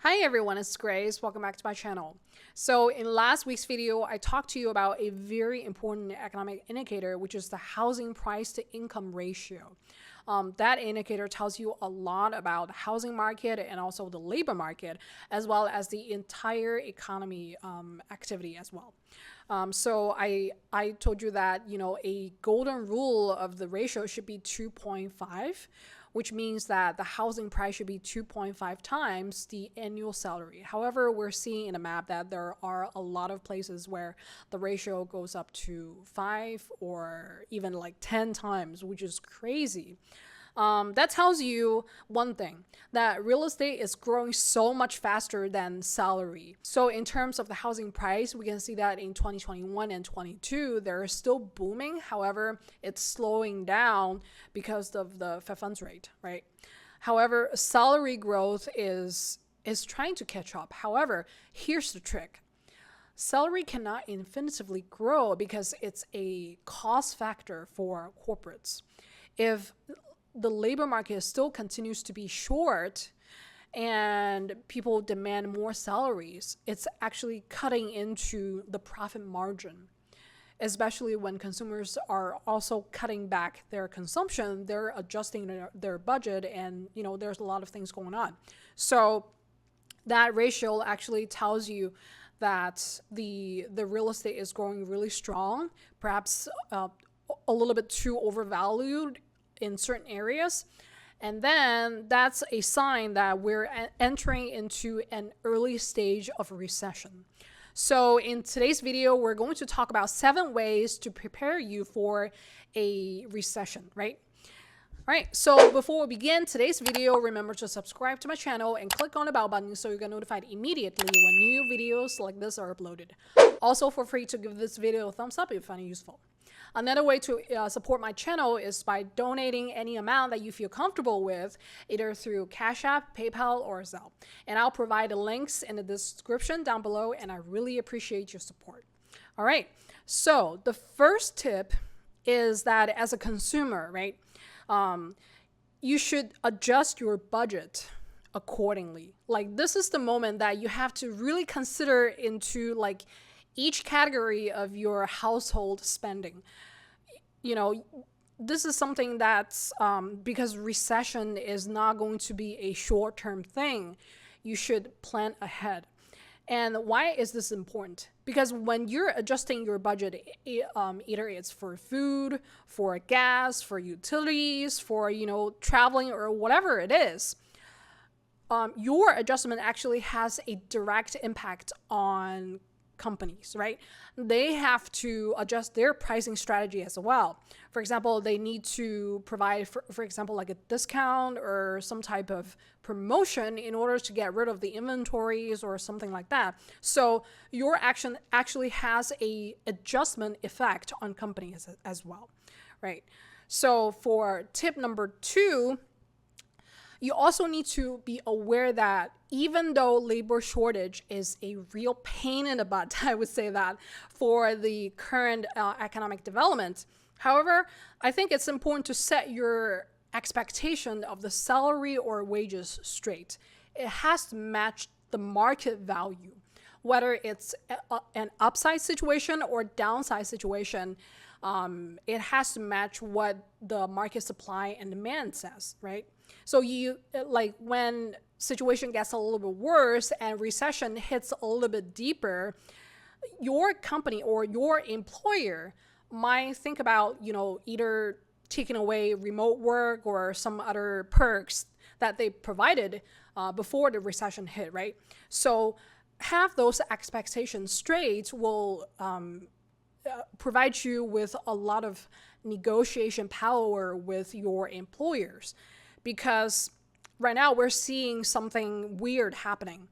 Hi everyone, it's Grace. Welcome back to my channel. So in last week's video, I talked to you about a very important economic indicator, which is the housing price to income ratio. That indicator tells you a lot about the housing market and also the labor market, as well as the entire economy activity as well. So I told you that, a golden rule of the ratio should be 2.5, which means that the housing price should be 2.5 times the annual salary. However, we're seeing in the map that there are a lot of places where the ratio goes up to 5 or even like 10 times, which is crazy. That tells you one thing, that real estate is growing so much faster than salary. So in terms of the housing price, we can see that in 2021 and 22, they're still booming. However, it's slowing down because of the Fed funds rate, right? However, salary growth is trying to catch up. However, here's the trick. Salary cannot infinitively grow because it's a cost factor for corporates. If the labor market still continues to be short and people demand more salaries, it's actually cutting into the profit margin. Especially when consumers are also cutting back their consumption, they're adjusting their budget, and there's a lot of things going on. So that ratio actually tells you that the real estate is growing really strong, perhaps a little bit too overvalued in certain areas. And then that's a sign that we're entering into an early stage of recession. So in today's video, we're going to talk about 7 ways to prepare you for a recession, right? All right, so before we begin today's video, remember to subscribe to my channel and click on the bell button so you get notified immediately when new videos like this are uploaded. Also, feel free to give this video a thumbs up if you find it useful. Another way to support my channel is by donating any amount that you feel comfortable with, either through Cash App, PayPal, or Zelle. And I'll provide the links in the description down below, and I really appreciate your support. All right, so the first tip is that as a consumer, right, you should adjust your budget accordingly. Like, this is the moment that you have to really consider into like each category of your household spending. This is something that's because recession is not going to be a short-term thing, you should plan ahead. And why is this important? Because when you're adjusting your budget, either it's for food, for gas, for utilities, for traveling, or whatever it is, your adjustment actually has a direct impact on companies, right? They have to adjust their pricing strategy as well. For example, they need to provide, for example, like a discount or some type of promotion in order to get rid of the inventories or something like that. So your action actually has a adjustment effect on companies as well, right? So for tip number 2, you also need to be aware that even though labor shortage is a real pain in the butt, I would say that, for the current economic development, however, I think it's important to set your expectation of the salary or wages straight. It has to match the market value, whether it's an upside situation or downside situation. It has to match what the market supply and demand says, right? So when situation gets a little bit worse and recession hits a little bit deeper, your company or your employer might think about, either taking away remote work or some other perks that they provided before the recession hit, right? So have those expectations straight will provide you with a lot of negotiation power with your employers. Because right now we're seeing something weird happening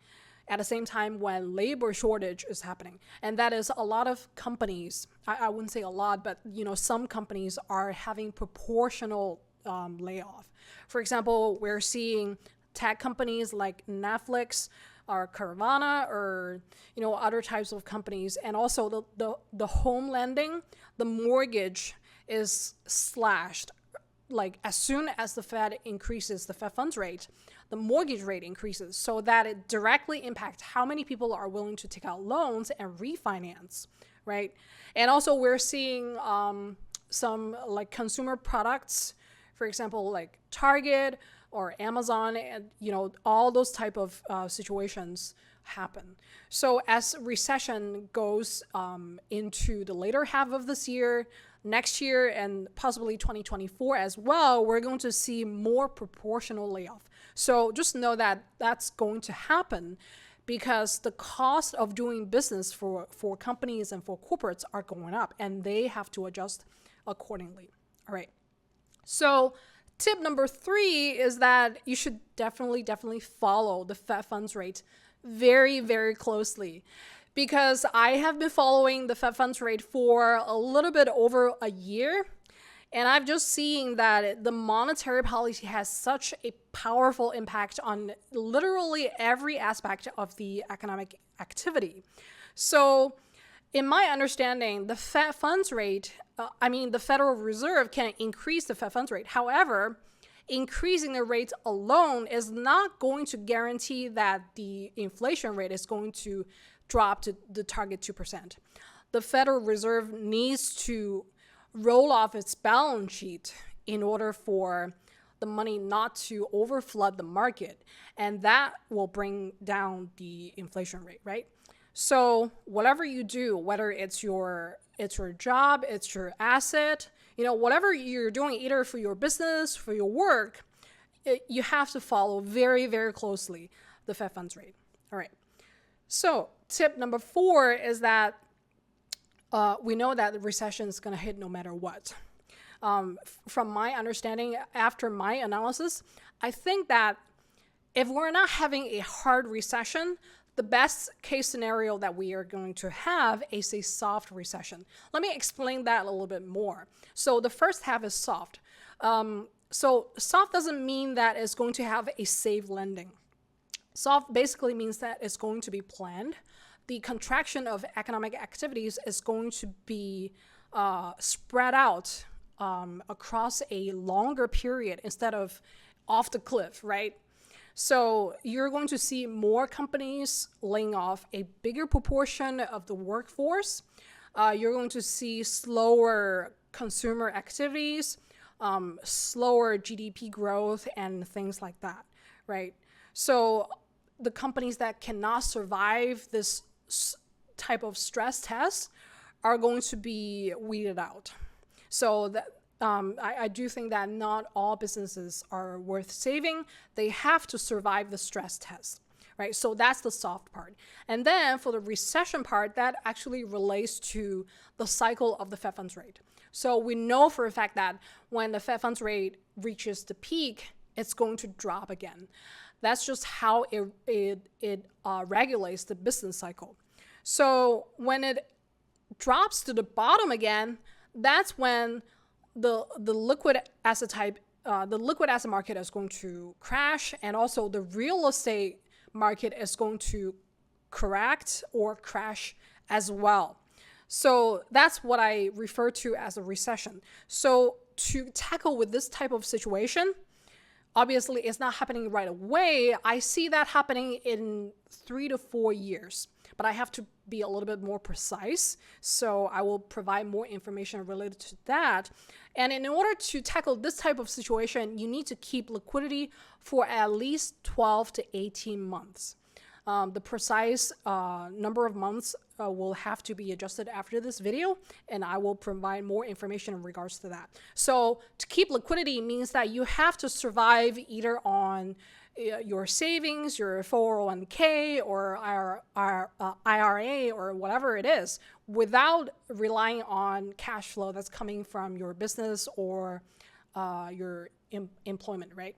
at the same time when labor shortage is happening. And that is a lot of companies, I wouldn't say a lot, but some companies are having proportional layoff. For example, we're seeing tech companies like Netflix or Carvana or other types of companies, and also the home lending, the mortgage is slashed. Like, as soon as the Fed increases the Fed funds rate, the mortgage rate increases, so that it directly impacts how many people are willing to take out loans and refinance, right? And also we're seeing some like consumer products, for example, like Target or Amazon, and all those type of situations happen. So as recession goes into the later half of this year, next year, and possibly 2024 as well, we're going to see more proportional layoff. So just know that that's going to happen because the cost of doing business for companies and for corporates are going up, and they have to adjust accordingly. All right. So tip number 3 is that you should definitely follow the Fed funds rate very, very closely, because I have been following the Fed funds rate for a little bit over a year, and I've just seen that the monetary policy has such a powerful impact on literally every aspect of the economic activity. So in my understanding, the Fed funds rate, the Federal Reserve can increase the Fed funds rate. However, increasing the rates alone is not going to guarantee that the inflation rate is going to drop to the target 2%. The Federal Reserve needs to roll off its balance sheet in order for the money not to overflood the market, and that will bring down the inflation rate, right? So whatever you do, whether it's your job, it's your asset, whatever you're doing, either for your business, for your work, you have to follow very, very closely the Fed funds rate. All right. So tip number 4 is that we know that the recession is going to hit no matter what. From my understanding, after my analysis, I think that if we're not having a hard recession, the best case scenario that we are going to have is a soft recession. Let me explain that a little bit more. So the first half is soft. So soft doesn't mean that it's going to have a safe landing. Soft basically means that it's going to be planned. The contraction of economic activities is going to be spread out across a longer period instead of off the cliff, right? So you're going to see more companies laying off a bigger proportion of the workforce. You're going to see slower consumer activities, slower GDP growth, and things like that, right? So the companies that cannot survive this type of stress test are going to be weeded out. So that I do think that not all businesses are worth saving. They have to survive the stress test, right? So that's the soft part. And then for the recession part, that actually relates to the cycle of the Fed funds rate. So we know for a fact that when the Fed funds rate reaches the peak, it's going to drop again. That's just how it regulates the business cycle. So when it drops to the bottom again, that's when the liquid asset market is going to crash, and also the real estate market is going to correct or crash as well. So that's what I refer to as a recession. So to tackle with this type of situation, obviously it's not happening right away. I see that happening in 3 to 4 years, but I have to be a little bit more precise. So I will provide more information related to that. And in order to tackle this type of situation, you need to keep liquidity for at least 12 to 18 months. The precise number of months will have to be adjusted after this video, and I will provide more information in regards to that. So to keep liquidity means that you have to survive either on your savings, your 401k, or IRA, or whatever it is, without relying on cash flow that's coming from your business or your employment, right?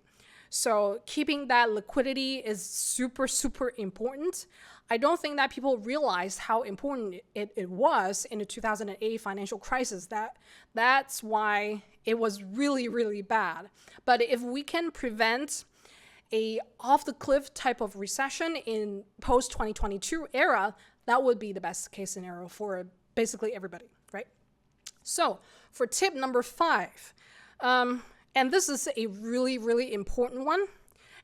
So keeping that liquidity is super, super important. I don't think that people realize how important it was in the 2008 financial crisis. That's why it was really, really bad. But if we can prevent a off-the-cliff type of recession in post-2022 era, that would be the best case scenario for basically everybody, right? So for tip number 5, and this is a really, really important one,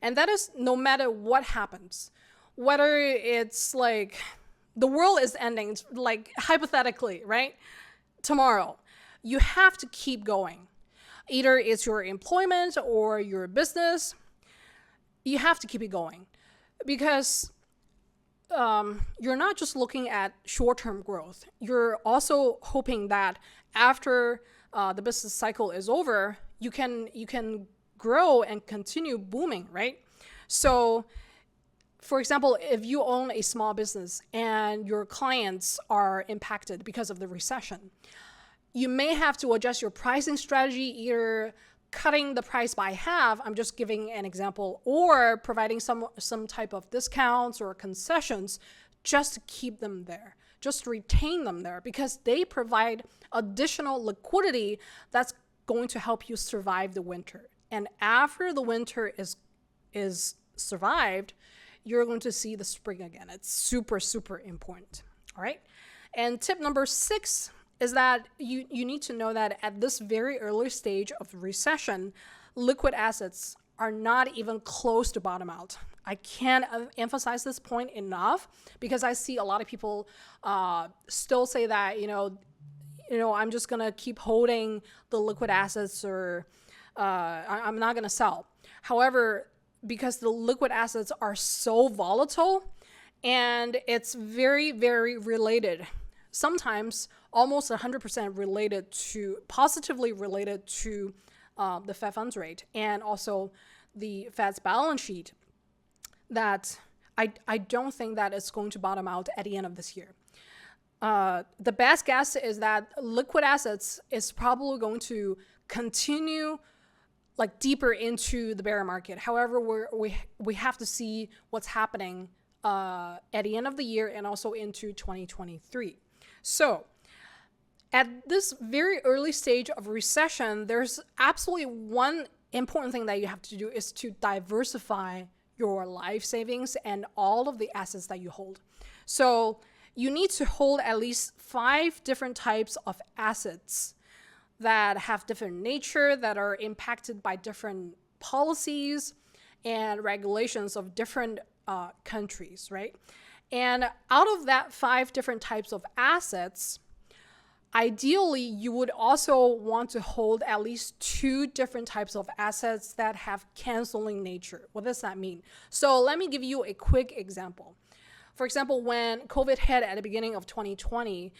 And that is no matter what happens, whether it's like the world is ending, like hypothetically, right? Tomorrow, you have to keep going. Either it's your employment or your business, you have to keep it going because you're not just looking at short-term growth. You're also hoping that after the business cycle is over, you can grow and continue booming, right? So, for example, if you own a small business and your clients are impacted because of the recession, you may have to adjust your pricing strategy, either cutting the price by half, I'm just giving an example, or providing some type of discounts or concessions just to keep them there, just to retain them there, because they provide additional liquidity that's going to help you survive the winter. And after the winter is survived, you're going to see the spring again. It's super, super important. All right. And tip number 6 is that you need to know that at this very early stage of recession, liquid assets are not even close to bottom out. I can't emphasize this point enough because I see a lot of people still say that, I'm just going to keep holding the liquid assets, or I'm not going to sell. However, because the liquid assets are so volatile and it's very, very related, sometimes almost 100% positively related to the Fed funds rate and also the Fed's balance sheet, that I don't think that it's going to bottom out at the end of this year. The best guess is that liquid assets is probably going to continue like deeper into the bear market. However, we have to see what's happening at the end of the year and also into 2023. So at this very early stage of recession, there's absolutely one important thing that you have to do is to diversify your life savings and all of the assets that you hold. So you need to hold at least 5 different types of assets that have different nature, that are impacted by different policies and regulations of different countries, right? And out of that 5 different types of assets, ideally, you would also want to hold at least 2 different types of assets that have canceling nature. What does that mean? So let me give you a quick example. For example, when COVID hit at the beginning of 2020,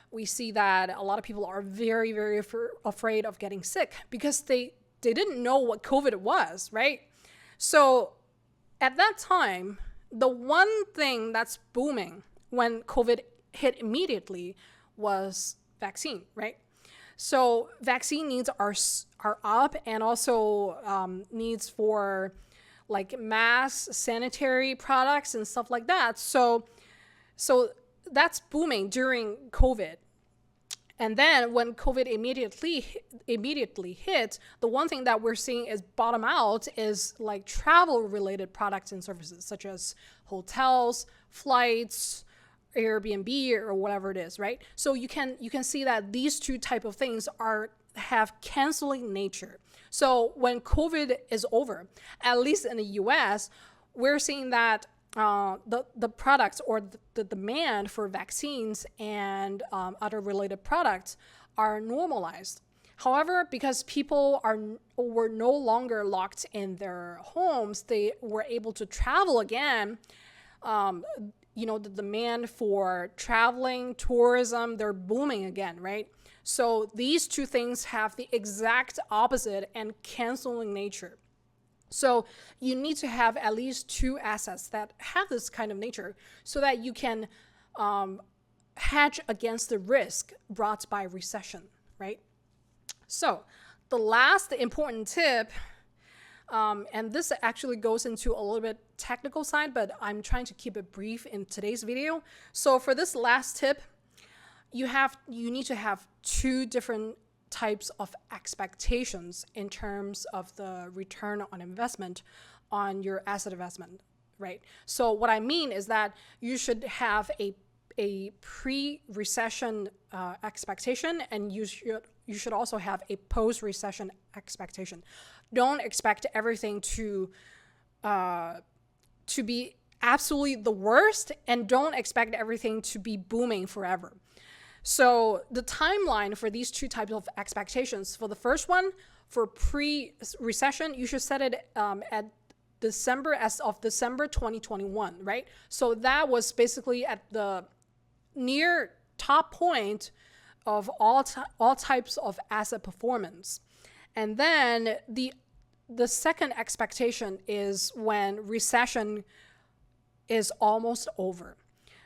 we see that a lot of people are very, very afraid of getting sick because they didn't know what COVID was, right? So at that time, the one thing that's booming when COVID hit immediately was vaccine, right? So vaccine needs are up, and also needs for like mass sanitary products and stuff like that. So that's booming during COVID. And then when COVID immediately hit, the one thing that we're seeing is bottom out is like travel related products and services such as hotels, flights, Airbnb, or whatever it is, right? So you can see that these 2 type of things have canceling nature. So when COVID is over, at least in the US, we're seeing that the products or the demand for vaccines and other related products are normalized. However, because people were no longer locked in their homes, they were able to travel again. The demand for traveling, tourism, they're booming again, right? So these 2 things have the exact opposite and canceling nature. So you need to have at least 2 assets that have this kind of nature so that you can hedge against the risk brought by recession, right? So the last important tip, and this actually goes into a little bit technical side, but I'm trying to keep it brief in today's video. So for this last tip, you need to have 2 different types of expectations in terms of the return on investment on your asset investment, right? So what I mean is that you should have a pre-recession expectation, and you should also have a post-recession expectation. Don't expect everything to to be absolutely the worst, and don't expect everything to be booming forever. So the timeline for these two types of expectations, for the first one, for pre-recession, you should set it at December, as of December 2021, right? So that was basically at the near top point of all types of asset performance. And then the second expectation is when recession is almost over,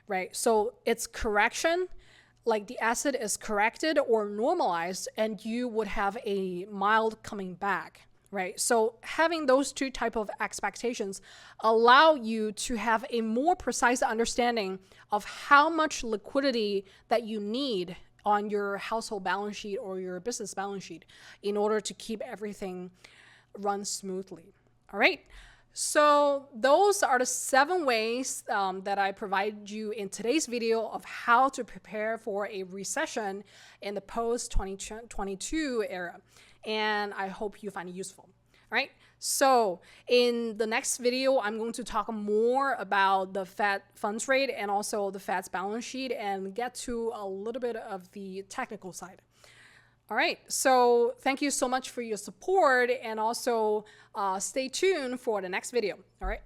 right? So it's correction, like the asset is corrected or normalized, and you would have a mild coming back, right? So having those two type of expectations allow you to have a more precise understanding of how much liquidity that you need on your household balance sheet or your business balance sheet in order to keep everything run smoothly. All right. So those are the 7 ways that I provided you in today's video of how to prepare for a recession in the post-2022 era. And I hope you find it useful. All right. So in the next video, I'm going to talk more about the Fed funds rate and also the Fed's balance sheet, and get to a little bit of the technical side. All right, so thank you so much for your support, and also stay tuned for the next video. All right.